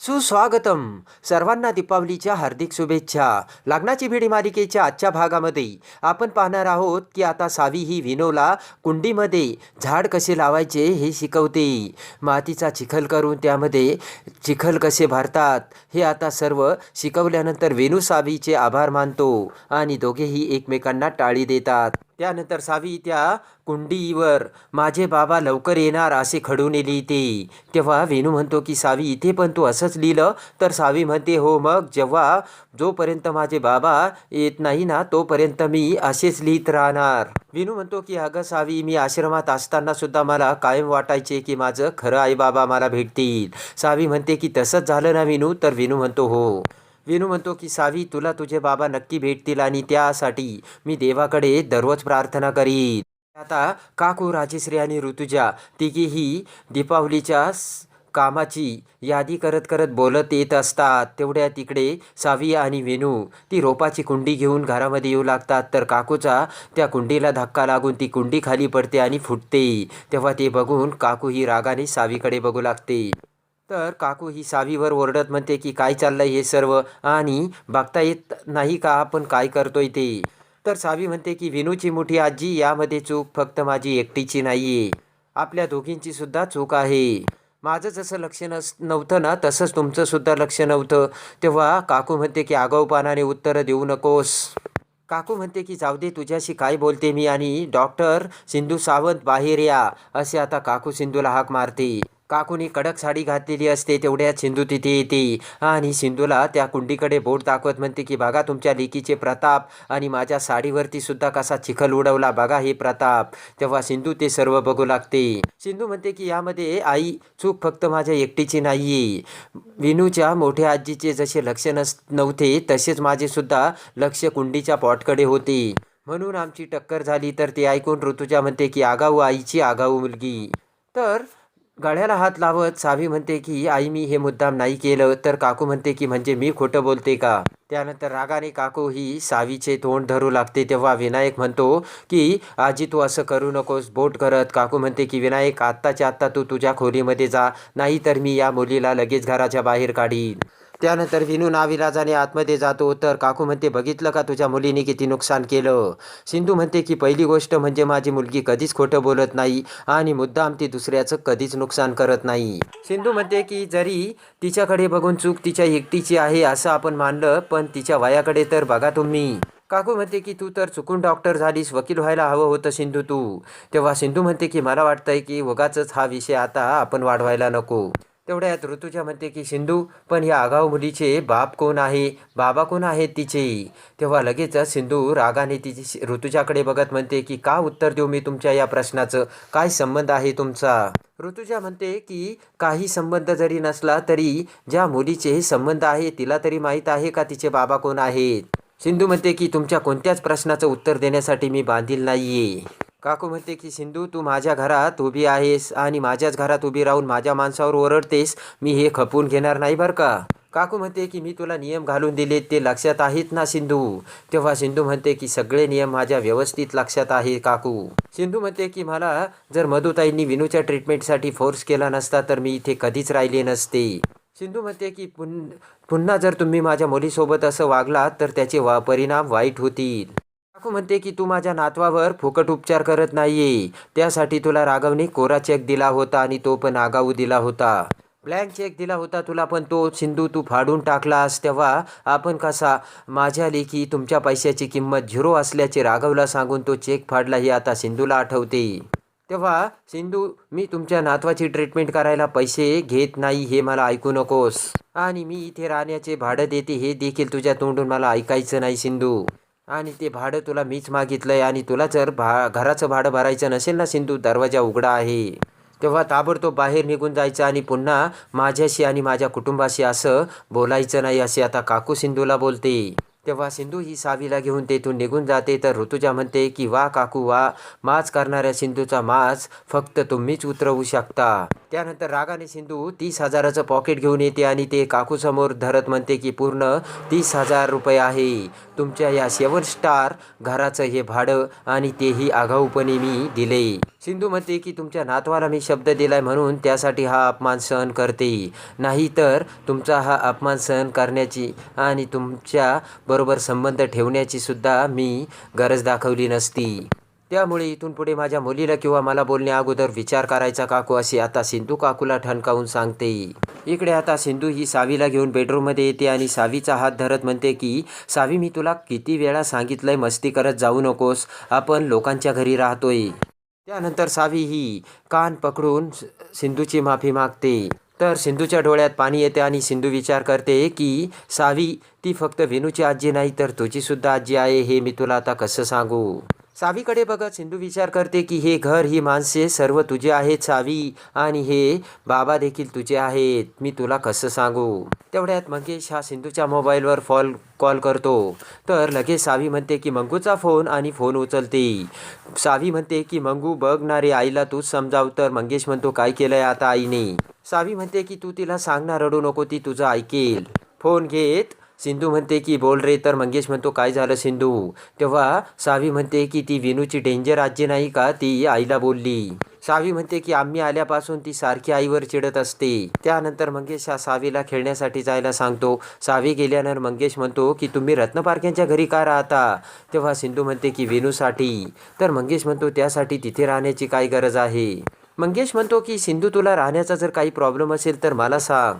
सुस्वागतम. सर्वांना दीपावलीच्या हार्दिक शुभेच्छा. लग्नाची भिडी मालिकेच्या आजच्या भागामध्ये आपण पाहणार आहोत की आता सावी ही विनोला कुंडीमध्ये झाड कसे लावायचे हे शिकवते. मातीचा चिखल करून त्यामध्ये चिखल कसे भरतात हे आता सर्व शिकवल्यानंतर विनू सावीचे आभार मानतो आणि दोघेही एकमेकांना टाळी देतात. त्यानंतर सावी त्या कुंडीवर माझे बाबा लवकर येणार असे खडूने लिहिते. तेव्हा वेणू म्हणतो की सावी इथे पण तू असंच लिहिलं? तर सावी म्हणते हो, मग जोपर्यंत माझे बाबा येत नाही ना तोपर्यंत मी असेच लिहित राहणार. विनू म्हणतो की अगं सावी, मी आश्रमात असताना सुद्धा मला कायम वाटायचे की माझं खरं आई बाबा मला भेटतील. सावी म्हणते की तसंच झालं ना विनू? तर विनू म्हणतो हो. विनू म्हणतो की सावी, तुला तुझे बाबा नक्की भेटतील आणि त्यासाठी मी देवाकडे दररोज प्रार्थना करीन. आता काकू, राजेश्री आणि ऋतुजा तिघीही दीपावलीच्या कामाची यादी करत करत बोलत येत असतात. तेवढ्या तिकडे सावी आणि वेणू ती रोपाची कुंडी घेऊन घरामध्ये येऊ लागतात. तर काकूचा त्या कुंडीला धक्का लागून ती कुंडी खाली पडते आणि फुटते. तेव्हा ते बघून काकू ही रागाने सावीकडे बघू लागते. तर काकू ही सावीवर ओरडत म्हणते की काय चाललंय हे सर्व आणि बघता येत नाही का आपण काय करतोय ते? तर सावी म्हणते की विनूची मोठी आजी, यामध्ये चूक फक्त माझी एकटीची नाहीये, आपल्या दोघींची सुद्धा चूक आहे. माझं जसं लक्ष नव्हतं ना तसंच तुमचं सुद्धा लक्ष नव्हतं. तेव्हा काकू म्हणते की आगाऊपणाने उत्तरं देऊ नकोस. काकू म्हणते की जाऊ दे, तुझ्याशी काय बोलते मी, आणि डॉक्टर सिंधू सावंत बाहेर या असे आता काकू सिंधूला हाक मारते. काकूने कडक साडी घातलेली असते. तेवढ्यात सिंधू तिथे येते आणि सिंधूला त्या कुंडीकडे बोट दाखवत म्हणते की बघा तुमच्या लेकीचे प्रताप, आणि माझ्या साडीवरती सुद्धा कसा चिखल उडवला, बघा हे प्रताप. तेव्हा सिंधू ते सर्व बघू लागते. सिंधू म्हणते की यामध्ये आई चूक फक्त माझ्या एकटीची नाहीये. विनूच्या मोठ्या आजीचे जसे लक्ष नव्हते तसेच माझे सुद्धा लक्ष कुंडीच्या पॉटकडे होते, म्हणून आमची टक्कर झाली. तर ते ऐकून ऋतुजा म्हणते की आगाऊ आईची आगाऊ मुलगी. तर गळ्याला हात लावत सावी म्हणते की आई, मी हे मुद्दाम नाही केलं. तर काकू म्हणते की म्हणजे मी खोटं बोलते का? त्यानंतर रागाने काकू ही सावीचे तोंड धरू लागते. तेव्हा विनायक म्हणतो की आजी तू असं करू नकोस. बोट करत काकू म्हणते की विनायक, आत्ताच्या आत्ता तू तुझ्या खोलीमध्ये जा, नाही तर मी या मुलीला लगेच घराच्या बाहेर काढीन. त्यानंतर विनू नाविलाजाने आतमध्ये जातो. तर काकू म्हणते बघितलं का तुझ्या मुलीने किती नुकसान केलं? सिंधू म्हणते की पहिली गोष्ट म्हणजे माझी मुलगी कधीच खोटं बोलत नाही आणि मुद्दाम ती दुसऱ्याचं कधीच नुकसान करत नाही. सिंधू म्हणते की जरी तिच्याकडे बघून चूक तिच्या एकटीची आहे असं आपण मानलं, पण तिच्या वयाकडे तर बघा तुम्ही. काकू म्हणते की तू तर चुकून डॉक्टर झालीस, वकील व्हायला हवं होतं सिंधू तू. तेव्हा सिंधू म्हणते की मला वाटतंय की उगाचच हा विषय आता आपण वाढवायला नको. तेवढ्यात ऋतुजा म्हणते की सिंधू, पण या आगाऊ मुलीचे बाप कोण आहे, बाबा कोण आहेत तिचे? तेव्हा लगेचच सिंधू रागाने तिची ऋतुजाकडे बघत म्हणते की का उत्तर देऊ मी तुमच्या या प्रश्नाचं, काय संबंध आहे तुमचा? ऋतुजा म्हणते की काही संबंध जरी नसला तरी ज्या मुलीचे संबंध आहे तिला तरी माहीत आहे का तिचे बाबा कोण आहेत? सिंधू म्हणते की तुमच्या कोणत्याच प्रश्नाचं उत्तर देण्यासाठी मी बांधील नाहीये. काकू म्हणते की सिंधू, तू माझ्या घरात उभी आहेस आणि माझ्याच घरात उभी राहून माझ्या माणसावर ओरडतेस, मी हे खपवून घेणार नाही बरं का. काकू म्हणते की मी तुला नियम घालून दिले ते लक्षात आहेत ना सिंधू? तेव्हा सिंधू म्हणते की सगळे नियम माझ्या व्यवस्थित लक्षात आहे काकू. सिंधू म्हणते की मला जर मधुताईंनी विनूच्या ट्रीटमेंटसाठी फोर्स केला नसता तर मी इथे कधीच राहिले नसते. सिंधू म्हणते की पुन्हा जर तुम्ही माझ्या मुलीसोबत असं वागलात तर त्याचे परिणाम वाईट होतील. काकू म्हणते की तू माझ्या नातवावर फुकट उपचार करत नाहीये, त्यासाठी तुला राघवने कोरा चेक दिला होता आणि तो पण आगाऊ दिला होता. ब्लँक चेक दिला होता तुला, पण तो सिंधू तू फाडून टाकलास. तेव्हा आपण कसा माझ्या लेकी तुमच्या पैशाची किंमत 0 असल्याचे राघवला सांगून तो चेक फाडला हे आता सिंधूला आठवते. तेव्हा सिंधू, मी तुमच्या नातवाची ट्रीटमेंट करायला पैसे घेत नाही हे मला ऐकू नकोस, आणि मी इथे राहण्याचे भाडं देते हे देखील तुझ्या तोंडून मला ऐकायचं नाही सिंधू. आणि ते भाडं तुला मीच मागितलंय, आणि तुला जर घराचं भाडं भरायचं नसेल ना सिंधू, दरवाजा उघडा आहे. तेव्हा ताबडतोब बाहेर निघून जायचं आणि पुन्हा माझ्याशी आणि माझ्या कुटुंबाशी असं बोलायचं नाही असे आता काकू सिंधूला बोलते. तेव्हा सिंधू ही सावीला घेऊन तेथून निघून जाते. तर ऋतुजा म्हणते की वा काकू वा, माज करणाऱ्या सिंधूचा माज फक्त तुम्हीच उतरवू शकता. त्यानंतर रागाने सिंधू 30,000चं पॉकेट घेऊन येते आणि ते काकूसमोर धरत म्हणते की पूर्ण 30,000 रुपये आहे तुमच्या या 7 स्टार घराचं हे भाडं, आणि तेही आगाऊपणे मी दिले. सिंधू म्हणते की तुमच्या नातवाला मी शब्द दिलाय म्हणून त्यासाठी हा अपमान सहन करते, नाहीतर तुमचा हा अपमान सहन करण्याची आणि तुमच्या बरोबर संबंध ठेवण्याची सुद्धा मी गरज दाखवली नसती. त्यामुळे इथून पुढे माझ्या मुलीला किंवा मला बोलण्या अगोदर विचार करायचा काकू, असे आता सिंधू काकूला ठणकावून सांगते. इकडे आता सिंधू ही सावीला घेऊन बेडरूममध्ये येते आणि सावीचा हात धरत म्हणते की सावी, मी तुला किती वेळा सांगितलंय मस्ती करत जाऊ नकोस, आपण लोकांच्या घरी राहतोय. त्यानंतर सावी ही कान पकडून सिंधूची माफी मागते. तर सिंधूच्या डोळ्यात पाणी येते आणि सिंधू विचार करते की सावी, ती फक्त विनूची आजी नाही तर तुझी सुद्धा आजी आहे, हे मी तुला आता कसं सांगू. सावीकडे बघत सिंधू विचार करते की हे घर, ही माणसे सर्व तुझे आहेत सावी, आणि हे बाबा देखील तुझे आहेत, मी तुला कसं सांगू. तेवढ्यात मंगेश हा सिंधूच्या मोबाईलवर कॉल करतो. तर लगेच सावी म्हणते की मंगूचा फोन, आणि फोन उचलते. सावी म्हणते की मंगू बघ ना रे, आईला तूच समजाव. तर मंगेश म्हणतो काय केलंय आता आईने. सावी म्हणते की तू तिला सांग ना, रडू नको, ती तुझं ऐकेल. फोन घेत सिंधू म्हणते की बोल रे. तर मंगेश म्हणतो काय झालं सिंधू. तेव्हा सावी म्हणते की ती विनूची डेंजर आजी नाही का, ती आईला बोलली. सावी म्हणते की आम्ही आल्यापासून ती सारखी आईवर चिडत असते. त्यानंतर मंगेश हा सावीला खेळण्यासाठी जायला सांगतो. सावी गेल्यानंतर मंगेश म्हणतो की तुम्ही रत्नपारख्यांच्या घरी का राहता. तेव्हा सिंधू म्हणते की विनूसाठी. तर मंगेश म्हणतो त्यासाठी तिथे राहण्याची काय गरज आहे. मंगेश म्हणतो की सिंधू, तुला राहण्याचा जर काही प्रॉब्लेम असेल तर मला सांग.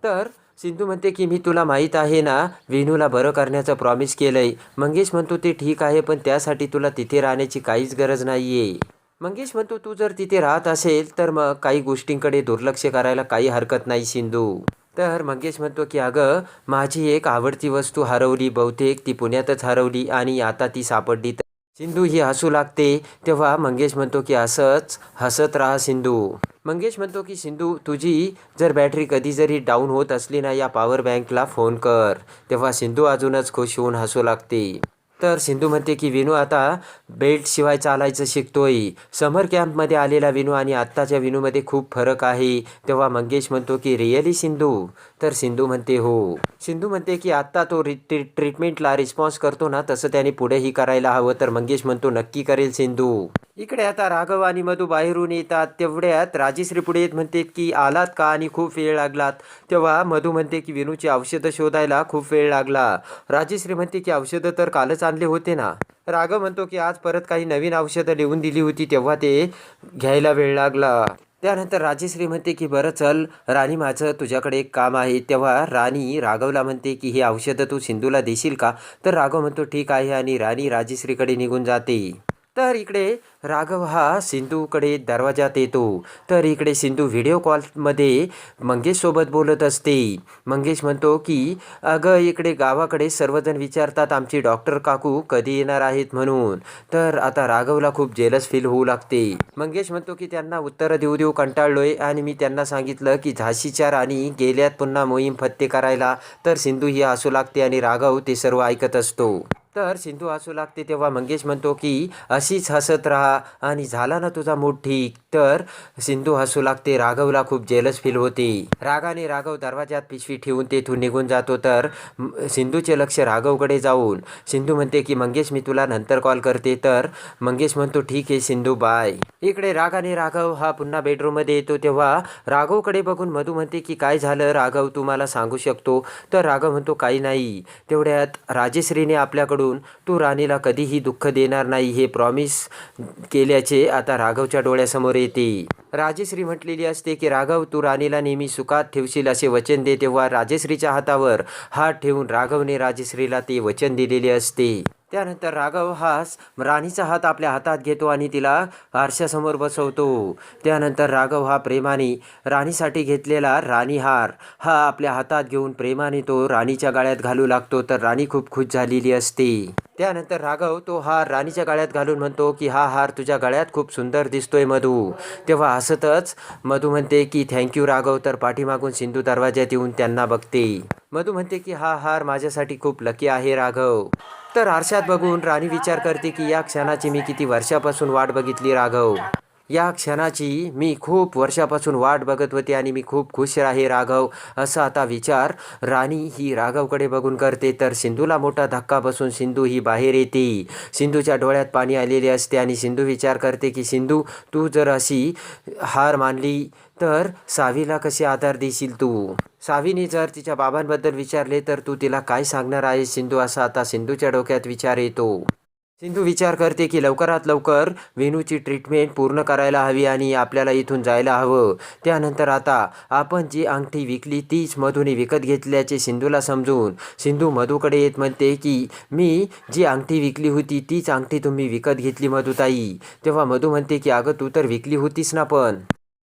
तर सिंधू म्हणते की मी तुला माहीत आहे ना, विनूला बरं करण्याचं प्रॉमिस केलंय. मंगेश म्हणतो ते ठीक आहे, पण त्यासाठी तुला तिथे राहण्याची काहीच गरज नाहीये. मंगेश म्हणतो तू जर तिथे राहत असेल तर मग काही गोष्टींकडे दुर्लक्ष करायला काही हरकत नाही सिंधू. तर मंगेश म्हणतो की अगं, माझी एक आवडती वस्तू हरवली, बहुतेक ती पुण्यातच हरवली आणि आता ती सापडली. तर सिंधू ही हसू लागते. तेव्हा मंगेश म्हणतो की असंच हसत राहा सिंधू. मंगेश म्हणतो की सिंधू, तुझी जर बॅटरी कधी जरी डाऊन होत असली ना, या पॉवर बँकला फोन कर. तेव्हा सिंधू अजूनच खुश होऊन हसू लागते. तर सिंधू म्हणते की विनू आता बेल्टशिवाय चालायचं शिकतोय. समर कॅम्पमध्ये आलेला विनू आणि आत्ताच्या विनूमध्ये खूप फरक आहे. तेव्हा मंगेश म्हणतो की रिअली सिंधू. तर सिंधू म्हणते हो. सिंधू म्हणते की आत्ता तो ट्रीटमेंटला रिस्पॉन्स करतो ना, तसं त्याने पुढेही करायला हवं. तर मंगेश म्हणतो नक्की करेल सिंधू. इकडे आता राघव आणि मधू बाहेरून येतात. तेवढ्यात राजेश्री पुढे येत म्हणते की आलात का आणि खूप वेळ लागलात. तेव्हा मधू म्हणते की विनूची औषधं शोधायला खूप वेळ लागला. राजेश्री म्हणते की औषधं तर कालच आणले होते ना. राघव म्हणतो की आज परत काही नवीन औषधं लिहून दिली होती, तेव्हा ते घ्यायला वेळ लागला. त्यानंतर राजेश्री म्हणते की बरं चल राणी, माझं तुझ्याकडे एक काम आहे. तेव्हा राणी राघवला म्हणते की हे औषधं तू सिंधूला देशील का. तर राघव म्हणतो ठीक आहे, आणि राणी राजेश्रीकडे निघून जाते. तर इकडे राघव हा सिंधूकडे दरवाजात येतो. तर इकडे सिंधू व्हिडिओ कॉलमध्ये मंगेशसोबत बोलत असते. मंगेश म्हणतो की अगं, इकडे गावाकडे सर्वजण विचारतात आमची डॉक्टर काकू कधी येणार आहेत म्हणून. तर आता राघवला खूप जेलस फील होऊ लागते. मंगेश म्हणतो की त्यांना उत्तरं देऊ देऊ कंटाळलोय, आणि मी त्यांना सांगितलं की झाशीच्या राणी गेल्यात पुन्हा मोहीम फत्ते करायला. तर सिंधू ही हसू लागते आणि राघव ते सर्व ऐकत असतो. तर सिंधू हसू लागते. तेव्हा मंगेश म्हणतो की अशीच हसत राहा आणि झाला ना तुझा मूड ठीक. तर सिंधू हसू लागते. राघवला खूप जेलस फील होते. रागाने राघव दरवाजात पिशवी ठेवून तेथून निघून जातो. तर सिंधूचे लक्ष राघवकडे जाऊन सिंधू म्हणते की मंगेश, मी तुला नंतर कॉल करते. तर मंगेश म्हणतो ठीक आहे सिंधू, बाय. इकडे रागाने राघव हा पुन्हा बेडरूममध्ये येतो. तेव्हा राघवकडे बघून मधू म्हणते की काय झालं राघव, तू मला सांगू शकतो. तर राघव म्हणतो काही नाही. तेवढ्यात राजेश्रीने आपल्याकडून तू राणीला कधीही दुःख देणार नाही हे प्रॉमिस केल्याचे आता राघवच्या डोळ्यासमोर येते. राजेश्री म्हटलेली असते की राघव, तू राणीला नेहमी सुखात ठेवशील असे वचन दे. तेव्हा राजेश्रीच्या हातावर हात ठेवून राघवने राजेश्रीला ते वचन दिलेले असते. त्यानंतर राघव हा राणीचा हात आपल्या हातात घेतो आणि तिला आरशासमोर बसवतो. त्यानंतर राघव हा प्रेमाने राणीसाठी घेतलेला राणीहार हा आपल्या हातात घेऊन प्रेमाने तो राणीच्या गळ्यात घालू लागतो. तर राणी खूप खुश झालेली असते. त्यानंतर राघव तो हार राणीच्या गळ्यात घालून म्हणतो की हा हार तुझ्या गळ्यात खूप सुंदर दिसतोय मधू. तेव्हा हसतच मधू म्हणते की थँक्यू राघव. तर पाठीमागून सिंधू दरवाज्यात येऊन त्यांना बघते. मधू म्हणते की हा हार माझ्यासाठी खूप लकी आहे राघव. तर आरशात बघून राणी विचार करते की या क्षणाची मी किती वर्षापासून वाट बघितली राघव. या क्षणाची मी खूप वर्षापासून वाट बघत होते आणि मी खूप खुश आहे राघव, असा आता विचार राणी ही राघवकडे बघून करते. तर सिंधूला मोठा धक्का बसून सिंधू ही बाहेर येते. सिंधूच्या डोळ्यात पाणी आलेले असते आणि सिंधू विचार करते की सिंधू, तू जर अशी हार मानली तर सावीला कसे आधार देशील तू? सावीने जर तिच्या बाबांबद्दल विचारले तर तू तिला काय सांगणार आहेस सिंधू, असा आता सिंधूच्या डोक्यात विचार येतो. सिंधू विचार करते की लवकरात लवकर वेणूची ट्रीटमेंट पूर्ण करायला हवी आणि आपल्याला इथून जायला हवं. त्यानंतर आता आपण जी अंगठी विकली तीच मधूने विकत घेतल्याचे सिंधूला समजून सिंधू मधूकडे येत म्हणते की मी जी अंगठी विकली होती तीच अंगठी तुम्ही विकत घेतली मधुताई. तेव्हा मधू म्हणते की अगं तू तर विकली होतीस ना. पण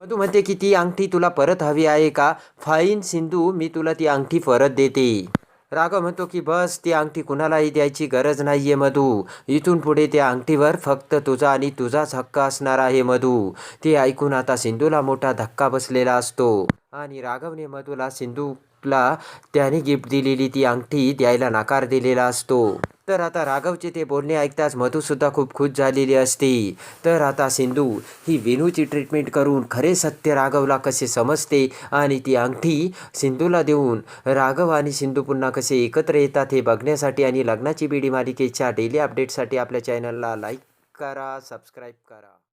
मधू म्हणते की ती अंगठी तुला परत हवी आहे का? फाईन सिंधू, मी तुला ती अंगठी परत देते. राघव म्हणतो की बस, ती अंगठी कुणालाही द्यायची गरज नाहीये मधू. इथून पुढे त्या अंगठीवर फक्त तुझा आणि तुझाच हक्क असणार आहे मधू. ते ऐकून आता सिंधूला मोठा धक्का बसलेला असतो आणि राघवने मधूला सिंधूला त्याने गिफ्ट दिलेली ती अंगठी द्यायला नकार दिलेला असतो. तर आता राघवचे ते बोलणे ऐकताच मधूसुद्धा खूप खुश झालेली असते. तर आता सिंधू ही वेणूची ट्रीटमेंट करून खरे सत्य राघवला कसे समजते आणि ती अंगठी सिंधूला देऊन राघव आणि सिंधू पुन्हा कसे एकत्र येतात हे बघण्यासाठी आणि लग्नाची बेडी मालिकेच्या डेली अपडेटसाठी आपल्या चॅनलला लाईक करा, सबस्क्राईब करा.